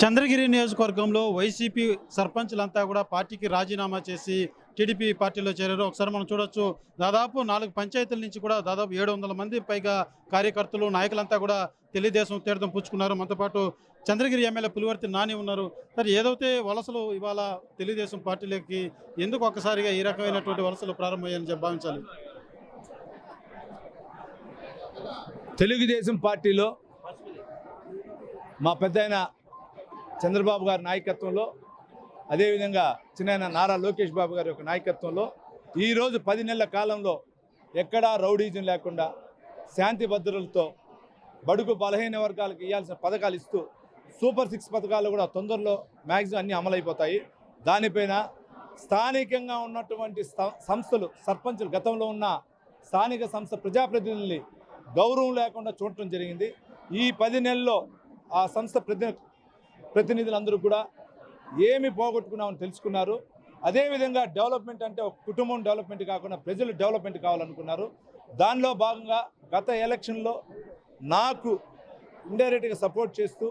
చంద్రగిరి నియోజకవర్గంలో వైసీపీ సర్పంచ్లంతా కూడా పార్టీకి రాజీనామా చేసి టీడీపీ పార్టీలో చేరారు. ఒకసారి మనం చూడొచ్చు, దాదాపు 4 పంచాయతీల నుంచి కూడా దాదాపు 700 మంది పైగా కార్యకర్తలు, నాయకులంతా కూడా తెలుగుదేశం తీర్థం పుచ్చుకున్నారు. మనతో పాటు చంద్రగిరి ఎమ్మెల్యే పులివర్తి నాని ఉన్నారు. మరి ఏదైతే వలసలు ఇవాళ తెలుగుదేశం పార్టీలోకి ఎందుకు ఒక్కసారిగా ఈ రకమైనటువంటి వలసలు ప్రారంభమయ్యాయని భావించాలి? తెలుగుదేశం పార్టీలో మా పెద్దయిన చంద్రబాబు గారి నాయకత్వంలో, అదేవిధంగా చిన్న నారా లోకేష్ బాబు గారి యొక్క నాయకత్వంలో ఈరోజు 10 నెలల కాలంలో ఎక్కడా రౌడీజం లేకుండా శాంతి భద్రతలతో బడుగు బలహీన వర్గాలకు ఇవ్వాల్సిన పథకాలు ఇస్తూ సూపర్ 6 పథకాలు కూడా తొందరలో మ్యాక్సిమం అన్నీ అమలైపోతాయి. దానిపైన స్థానికంగా ఉన్నటువంటి సంస్థలు, సర్పంచులు, గతంలో ఉన్న స్థానిక సంస్థ ప్రజాప్రతినిధుల్ని గౌరవం లేకుండా చూడటం జరిగింది. ఈ 10 నెలల్లో ఆ సంస్థ ప్రతినిధులందరూ కూడా ఏమి పోగొట్టుకున్నామని తెలుసుకున్నారు. అదేవిధంగా డెవలప్మెంట్ అంటే ఒక కుటుంబం డెవలప్మెంట్ కాకుండా ప్రజలు డెవలప్మెంట్ కావాలనుకున్నారు. దానిలో భాగంగా గత ఎలక్షన్లో నాకు ఇండైరెక్ట్గా సపోర్ట్ చేస్తూ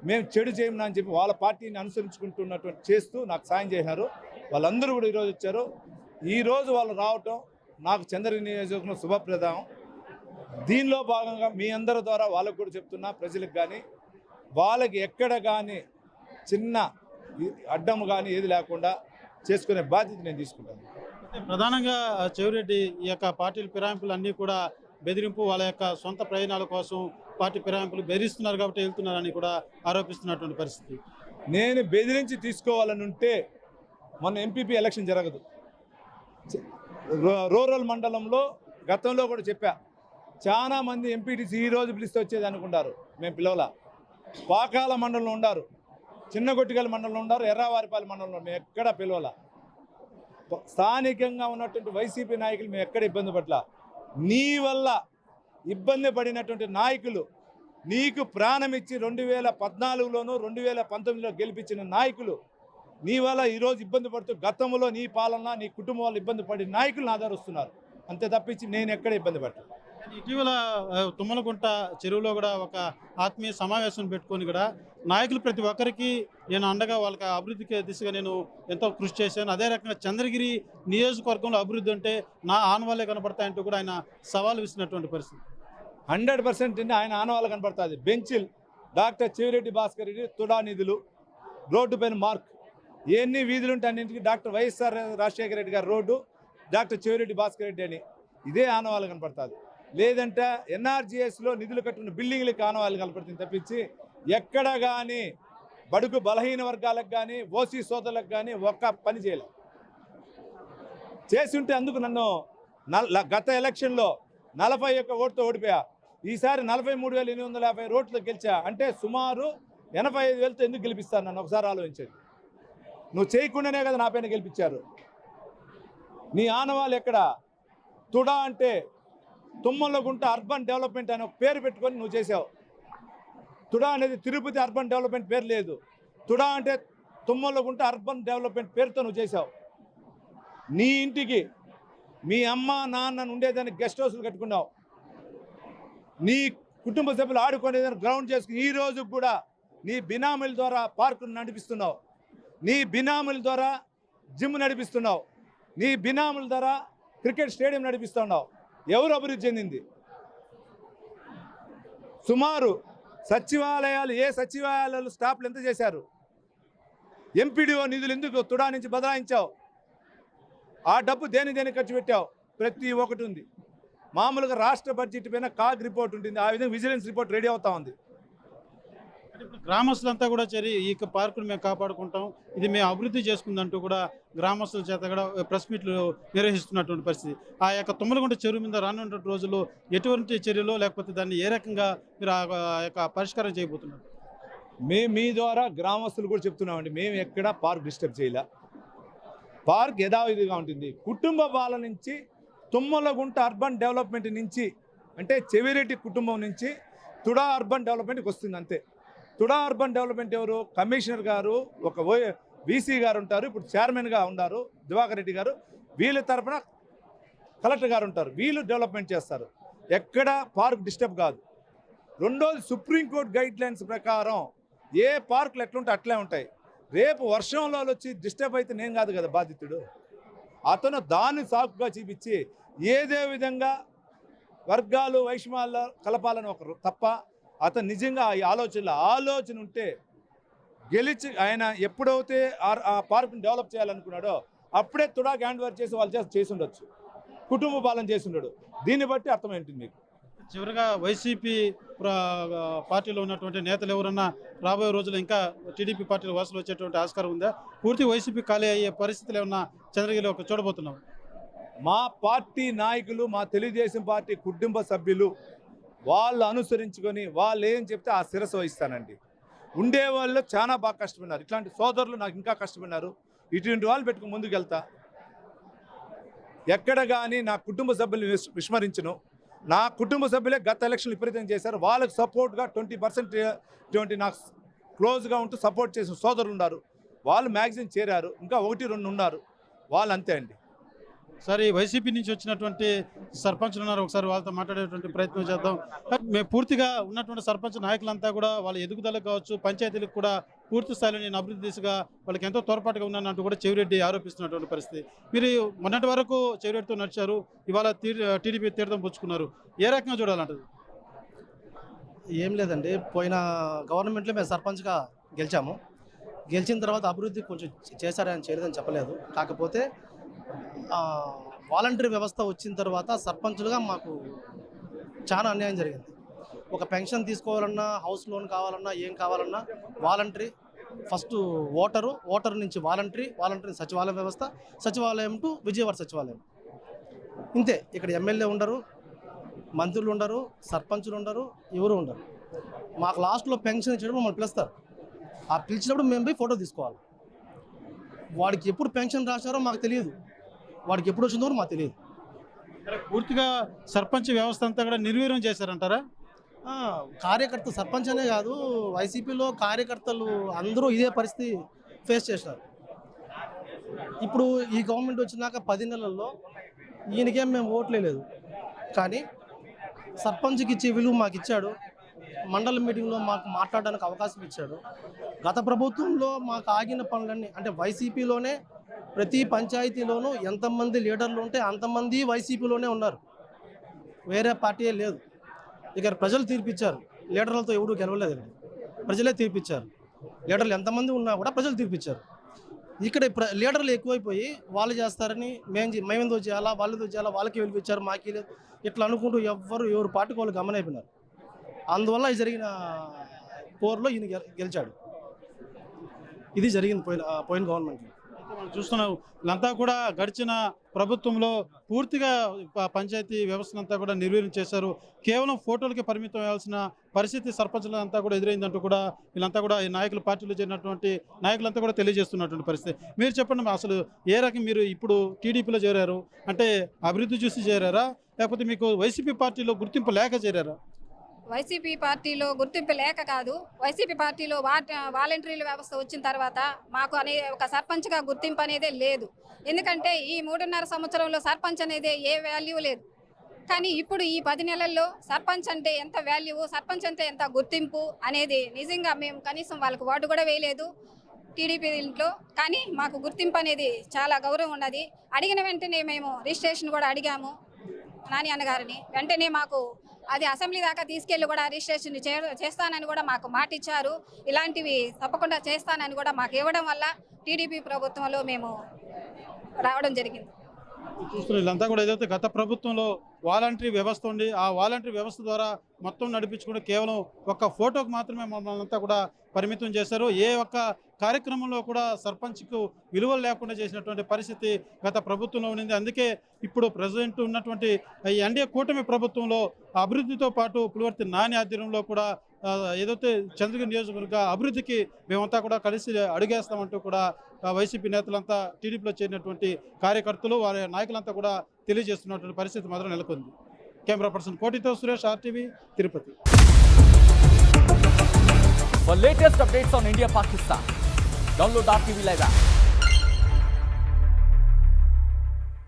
మేము చెడు చేయమని అని చెప్పి వాళ్ళ పార్టీని అనుసరించుకుంటున్నటువంటి చేస్తూ నాకు సాయం చేశారు. వాళ్ళందరూ కూడా ఈరోజు వచ్చారు. ఈరోజు వాళ్ళు రావటం నాకు చంద్రగిరి నియోజకవర్గం శుభప్రదం. దీనిలో భాగంగా మీ అందరి ద్వారా వాళ్ళకు కూడా చెప్తున్నా, ప్రజలకు కానీ వాళ్ళకి ఎక్కడ కానీ చిన్న అడ్డము కానీ ఏది లేకుండా చేసుకునే బాధ్యత నేను తీసుకుంటాను. ప్రధానంగా చెవిరెడ్డి ఈ యొక్క పార్టీల ఫిరాయింపులు అన్నీ కూడా బెదిరింపు, వాళ్ళ యొక్క సొంత ప్రయోజనాల కోసం పార్టీ ఫిరాయింపులు బెదిరిస్తున్నారు కాబట్టి వెళ్తున్నారని కూడా ఆరోపిస్తున్నటువంటి పరిస్థితి. నేను బెదిరించి తీసుకోవాలని ఉంటే మొన్న ఎంపీపీ ఎలక్షన్ జరగదు. రూరల్ మండలంలో గతంలో కూడా చెప్పా, చాలామంది ఎంపీటీసీ ఈరోజు పిలిస్తే వచ్చేది అనుకుంటారు. మేము పిలవల. పాకాల మండలంలో ఉండారు, చిన్న గొట్టిగల మండలంలో ఉండారు, ఎర్రవారిపాలెం మండలంలో మేము ఎక్కడ పిలవల. స్థానికంగా ఉన్నటువంటి వైసీపీ నాయకులు మేము ఎక్కడ ఇబ్బంది పట్ల. నీ వల్ల ఇబ్బంది పడినటువంటి నాయకులు, నీకు ప్రాణం ఇచ్చి 2014లోనూ 2019లో గెలిపించిన నాయకులు నీ వల్ల ఈరోజు ఇబ్బంది పడుతూ గతంలో నీ పాలన, నీ కుటుంబం వాళ్ళు ఇబ్బంది పడిన నాయకులు నా దగ్గర వస్తున్నారు. అంతే తప్పించి నేను ఎక్కడ ఇబ్బంది పడతాను. ఇటీవల తుమ్మలగుంట చెరువులో కూడా ఒక ఆత్మీయ సమావేశం పెట్టుకొని కూడా నాయకులు ప్రతి ఒక్కరికి నేను అండగా వాళ్ళకి అభివృద్ధికి దిశగా నేను ఎంతో కృషి చేశాను. అదే రకంగా చంద్రగిరి నియోజకవర్గంలో అభివృద్ధి అంటే నా ఆనవాళ్ళే కనపడతాయంటూ కూడా ఆయన సవాల్ విసినటువంటి పరిస్థితి. 100% ఆయన ఆనవాళ్ళు కనపడుతుంది. బెంచిల్ డాక్టర్ చెవిరెడ్డి భాస్కర్ రెడ్డి తుడా నిధులు, రోడ్డు పైన మార్క్, ఎన్ని వీధులు ఉంటే అన్నింటికి డాక్టర్ వైఎస్ఆర్ రాజశేఖర రెడ్డి గారు రోడ్డు, డాక్టర్ చెవిరెడ్డి భాస్కర్ రెడ్డి అని ఇదే ఆనవాళ్ళు కనపడుతుంది. లేదంటే ఎన్ఆర్జీఎస్లో నిధులు కట్టిన బిల్డింగ్లకు ఆనవాళ్ళు కనపడుతుంది తప్పించి ఎక్కడ కానీ బడుగు బలహీన వర్గాలకు కానీ ఓసీ సోదరులకు కానీ ఒక్క పని చేయలేదు. చేసి ఉంటే అందుకు నన్ను గత ఎలక్షన్లో 41 ఓటుతో ఓడిపోయా. ఈసారి 43,850 ఓట్లు గెలిచా. అంటే సుమారు 85,000తో ఎందుకు గెలిపిస్తాను నన్ను ఒకసారి ఆలోచించండి. నువ్వు చేయకుండానే కదా నా పైన గెలిపించారు. నీ ఆనవాళ్ళు ఎక్కడ? తుడా అంటే తుమ్మలగుంట అర్బన్ డెవలప్మెంట్ అనే పేరు పెట్టుకొని నువ్వు చేసావు. తుడా అనేది తిరుపతి అర్బన్ డెవలప్మెంట్ పేరు లేదు. తుడా అంటే తుమ్మలగుంట అర్బన్ డెవలప్మెంట్ పేరుతో నువ్వు చేసావు. నీ ఇంటికి మీ అమ్మ నాన్న ఉండేదానికి గెస్ట్ హౌస్లు కట్టుకున్నావు. నీ కుటుంబ సభ్యులు ఆడుకునేదానికి గ్రౌండ్ చేసుకుని ఈ రోజు కూడా నీ బినామీల ద్వారా పార్కును నడిపిస్తున్నావు. నీ బినామీల ద్వారా జిమ్ నడిపిస్తున్నావు. నీ బినామీల ద్వారా క్రికెట్ స్టేడియం నడిపిస్తున్నావు. ఎవరు అభివృద్ధి చెందింది? సుమారు సచివాలయాలు, ఏ సచివాలయాలు స్టాఫ్లు ఎంత చేశారు? ఎంపీడీఓ నిధులు ఎందుకు తుడా నుంచి బదలాయించావు? ఆ డబ్బు దేని ఖర్చు పెట్టావు? ప్రతి ఒక్కటి ఉంది. మామూలుగా రాష్ట్ర బడ్జెట్ పైన కాగ్ రిపోర్ట్ ఉంటుంది, ఆ విధంగా విజిలెన్స్ రిపోర్ట్ రెడీ అవుతా ఉంది. గ్రామస్తులంతా కూడా చేరి ఈ పార్కును మేము కాపాడుకుంటాం, ఇది మేము అభివృద్ధి చేసుకుందంటూ కూడా గ్రామస్తుల చేత కూడా ప్రెస్ మీట్లు నిర్వహిస్తున్నటువంటి పరిస్థితి. ఆ యొక్క తుమ్మలగుంట చెరువు మీద రానున్న రోజుల్లో ఎటువంటి చర్యలు, లేకపోతే దాన్ని ఏ రకంగా మీరు ఆ యొక్క పరిష్కారం చేయబోతున్నారు? మేము మీ ద్వారా గ్రామస్తులు కూడా చెప్తున్నామండి, మేము ఎక్కడ పార్క్ డిస్టర్బ్ చేయలే. పార్క్ యథావిధిగా ఉంటుంది. కుటుంబ పాలన నుంచి తుమ్మలగుంట అర్బన్ డెవలప్మెంట్ నుంచి, అంటే చెవిరెడ్డి కుటుంబం నుంచి తుడా అర్బన్ డెవలప్మెంట్కి వస్తుంది అంతే. తుడా అర్బన్ డెవలప్మెంట్ ఎవరు? కమిషనర్ గారు, ఒక వీసీ గారు ఉంటారు, ఇప్పుడు చైర్మన్గా ఉన్నారు దివాకర్ రెడ్డి గారు, వీళ్ళ తరఫున కలెక్టర్ గారు ఉంటారు. వీళ్ళు డెవలప్మెంట్ చేస్తారు. ఎక్కడ పార్క్ డిస్టర్బ్ కాదు. రెండోది, సుప్రీంకోర్టు గైడ్ లైన్స్ ప్రకారం ఏ పార్కులు ఎట్లుంటే అట్లే ఉంటాయి. రేపు వర్షంలో వచ్చి డిస్టర్బ్ అయితే నేను కాదు కదా బాధితుడు. అతను దాన్ని సాకుగా చూపించి ఏదే విధంగా వర్గాలు వైషమ్యాల కలపాలని ఒకరు తప్ప అతను నిజంగా ఈ ఆలోచన ఉంటే గెలిచి ఆయన ఎప్పుడైతే ఆ పార్క్ని డెవలప్ చేయాలనుకున్నాడో అప్పుడే తుడా హ్యాండ్ ఓవర్ చేసి వాళ్ళు చేసి ఉండొచ్చు, కుటుంబ పాలన చేసి ఉండడు. దీన్ని బట్టి అర్థమైంటుంది మీకు. చివరిగా వైసీపీ పార్టీలో ఉన్నటువంటి నేతలు ఎవరన్నా రాబోయే రోజుల్లో ఇంకా టీడీపీ పార్టీలో వలసలు వచ్చేటువంటి ఆస్కారం ఉందా? పూర్తి వైసీపీ ఖాళీ అయ్యే పరిస్థితులు ఏమన్నా చంద్రగిరిలో చూడబోతున్నాం? మా పార్టీ నాయకులు, మా తెలుగుదేశం పార్టీ కుటుంబ సభ్యులు వాళ్ళు అనుసరించుకొని వాళ్ళు ఏం చెప్తే ఆ శిరస్సు వహిస్తానండి. ఉండేవాళ్ళు చాలా బాగా కష్టపడినారు. ఇట్లాంటి సోదరులు నాకు ఇంకా కష్టపడినారు. ఇటువంటి వాళ్ళు పెట్టుకుని ముందుకు వెళ్తా. ఎక్కడ కానీ నా కుటుంబ సభ్యులు విస్మరించను. నా కుటుంబ సభ్యులే గత ఎలక్షన్లు విపరీతం చేశారు. వాళ్ళకు సపోర్ట్గా 20% నాకు క్లోజ్గా ఉంటూ సపోర్ట్ చేసిన సోదరులు ఉన్నారు. వాళ్ళు మ్యాగజైన్ చేరారు. ఇంకా 1-2 ఉన్నారు. వాళ్ళు అంతే అండి. సరే, వైసీపీ నుంచి వచ్చినటువంటి సర్పంచ్లు ఉన్నారు, ఒకసారి వాళ్ళతో మాట్లాడేటువంటి ప్రయత్నం చేద్దాం. మేము పూర్తిగా ఉన్నటువంటి సర్పంచ్ నాయకులంతా కూడా వాళ్ళ ఎదుగుదలకు కావచ్చు, పంచాయతీలకు కూడా పూర్తి స్థాయిలో నేను అభివృద్ధి దిశగా వాళ్ళకి ఎంతో తోడ్పాటుగా ఉన్నానంటూ కూడా చెవిరెడ్డి ఆరోపిస్తున్నటువంటి పరిస్థితి. మీరు మొన్నటి వరకు చెవిరెడ్డితో నడిచారు, ఇవాళ టీడీపీ తీర్థం పుచ్చుకున్నారు. ఏ రకంగా చూడాలంటది? ఏం లేదండి, పోయిన గవర్నమెంట్లో మేము సర్పంచ్గా గెలిచాము. గెలిచిన తర్వాత అభివృద్ధి కొంచెం చేశారని చేయలేదని చెప్పలేదు. కాకపోతే వాలంటరీ వ్యవస్థ వచ్చిన తర్వాత సర్పంచులుగా మాకు చాలా అన్యాయం జరిగింది. ఒక పెన్షన్ తీసుకోవాలన్నా, హౌస్ లోన్ కావాలన్నా, ఏం కావాలన్నా వాలంటరీ ఫస్ట్ ఓటరు నుంచి వాలంటరీ సచివాలయం వ్యవస్థ, సచివాలయం టు విజయవాడ సచివాలయం. ఇంతే. ఇక్కడ ఎమ్మెల్యే ఉండరు, మంత్రులు ఉండరు, సర్పంచులు ఉండరు, ఎవరు ఉండరు. మాకు లాస్ట్లో పెన్షన్ ఇచ్చేటప్పుడు మమ్మల్ని పిలుస్తారు. ఆ పిలిచినప్పుడు మేము పోయి ఫోటో తీసుకోవాలి. వాడికి ఎప్పుడు పెన్షన్ రాశారో మాకు తెలియదు, వాడికి ఎప్పుడు వచ్చిందో మాకు తెలియదు. పూర్తిగా సర్పంచ్ వ్యవస్థ అంతా కూడా నిర్వీర్యం చేశారంటారా? కార్యకర్త సర్పంచ్ అనే కాదు, వైసీపీలో కార్యకర్తలు అందరూ ఇదే పరిస్థితి ఫేస్ చేశారు. ఇప్పుడు ఈ గవర్నమెంట్ వచ్చినాక 10 నెలల్లో ఈయనకేం మేము ఓట్లేదు, కానీ సర్పంచ్కి ఇచ్చే విలువ మాకు ఇచ్చాడు. మండల మీటింగ్లో మాకు మాట్లాడడానికి అవకాశం ఇచ్చాడు. గత ప్రభుత్వంలో మాకు ఆగిన పనులన్నీ, అంటే వైసీపీలోనే ప్రతి పంచాయతీలోనూ ఎంతమంది లీడర్లు ఉంటే అంతమంది వైసీపీలోనే ఉన్నారు, వేరే పార్టీయే లేదు. ఇక్కడ ప్రజలు తీర్పిచ్చారు, లీడర్లతో ఎవడూ గెలవలేదండి, ప్రజలే తీర్పిచ్చారు. లీడర్లు ఎంతమంది ఉన్నా కూడా ప్రజలు తీర్పిచ్చారు. ఇక్కడ లీడర్లు ఎక్కువైపోయి వాళ్ళు చేస్తారని మేమెందుకు చేయాలా, వాళ్ళు ఎందుకు చేయాలా, వాళ్ళకి వెళ్ళిపించారు, మాకు లేదు, ఇట్లా అనుకుంటూ ఎవరు పార్టీకి వాళ్ళు గమనైపోయినారు. అందువల్ల ఈ జరిగిన పోర్లో ఈయన గెలిచాడు. ఇది జరిగింది పోయిన గవర్నమెంట్లో. మనం చూస్తున్నాం, వీళ్ళంతా కూడా గడిచిన ప్రభుత్వంలో పూర్తిగా పంచాయతీ వ్యవస్థనంతా కూడా నిర్వీర్యం చేశారు. కేవలం ఫోటోలకి పరిమితం అవ్వాల్సిన పరిస్థితి సర్పంచులంతా కూడా ఎదురైందంటూ కూడా వీళ్ళంతా కూడా ఈ నాయకుల పార్టీలో చేరినటువంటి నాయకులంతా కూడా తెలియజేస్తున్నటువంటి పరిస్థితి. మీరు చెప్పండి, అసలు ఏ రకం మీరు ఇప్పుడు టీడీపీలో చేరారు అంటే అభివృద్ధి చూసి చేరారా, లేకపోతే మీకు వైసీపీ పార్టీలో గుర్తింపు లేక చేరారా? వైసీపీ పార్టీలో గుర్తింపు లేక కాదు, వైసీపీ పార్టీలో వాలంటీర్ల వ్యవస్థ వచ్చిన తర్వాత మాకు ఒక సర్పంచ్గా గుర్తింపు అనేదే లేదు. ఎందుకంటే ఈ 3.5 సంవత్సరంలో సర్పంచ్ అనేది ఏ వాల్యూ లేదు. కానీ ఇప్పుడు ఈ 10 నెలల్లో సర్పంచ్ అంటే ఎంత వాల్యూ, సర్పంచ్ అంటే ఎంత గుర్తింపు అనేది నిజంగా మేము కనీసం వాళ్ళకు ఓటు కూడా వేయలేదు టీడీపీ ఇంట్లో. కానీ మాకు గుర్తింపు అనేది చాలా గౌరవం ఉన్నది. అడిగిన వెంటనే మేము రిజిస్ట్రేషన్ కూడా అడిగాము నాని అన్నగారిని. వెంటనే మాకు అది అసెంబ్లీ దాకా తీసుకెళ్లి కూడా రిజిస్ట్రేషన్ చేస్తానని కూడా మాకు మాట ఇచ్చారు. ఇలాంటివి తప్పకుండా చేస్తానని కూడా మాకు ఇవ్వడం వల్ల టీడీపీ ప్రభుత్వంలో మేము రావడం జరిగింది. చూస్తున్నారు, వీళ్ళంతా కూడా ఏదైతే గత ప్రభుత్వంలో వాలంటరీ వ్యవస్థ ఉండి ఆ వాలంటరీ వ్యవస్థ ద్వారా మొత్తం నడిపించుకుంటే కేవలం ఒక్క ఫోటోకి మాత్రమే మమ్మల్ని అంతా కూడా పరిమితం చేశారు. ఏ ఒక్క కార్యక్రమంలో కూడా సర్పంచ్కు విలువలు లేకుండా చేసినటువంటి పరిస్థితి గత ప్రభుత్వంలో ఉంది. అందుకే ఇప్పుడు ప్రజెంట్ ఉన్నటువంటి ఈ ఎన్డీఏ కూటమి ప్రభుత్వంలో అభివృద్ధితో పాటు పులివర్తి నాని ఆధ్వర్యంలో కూడా ఏదైతే చంద్రగిరి నియోజకవర్గ అభివృద్ధికి మేమంతా కూడా కలిసి అడుగేస్తామంటూ కూడా వైసీపీ నేతలంతా టీడీపీలో చేరినటువంటి కార్యకర్తలు వారి నాయకులంతా కూడా తెలియజేస్తున్నటువంటి పరిస్థితి మాత్రం నెలకొంది. కెమెరా పర్సన్ కోటితో Suresh, RTV, Tirupati. For latest updates on India Pakistan, download RTV Live app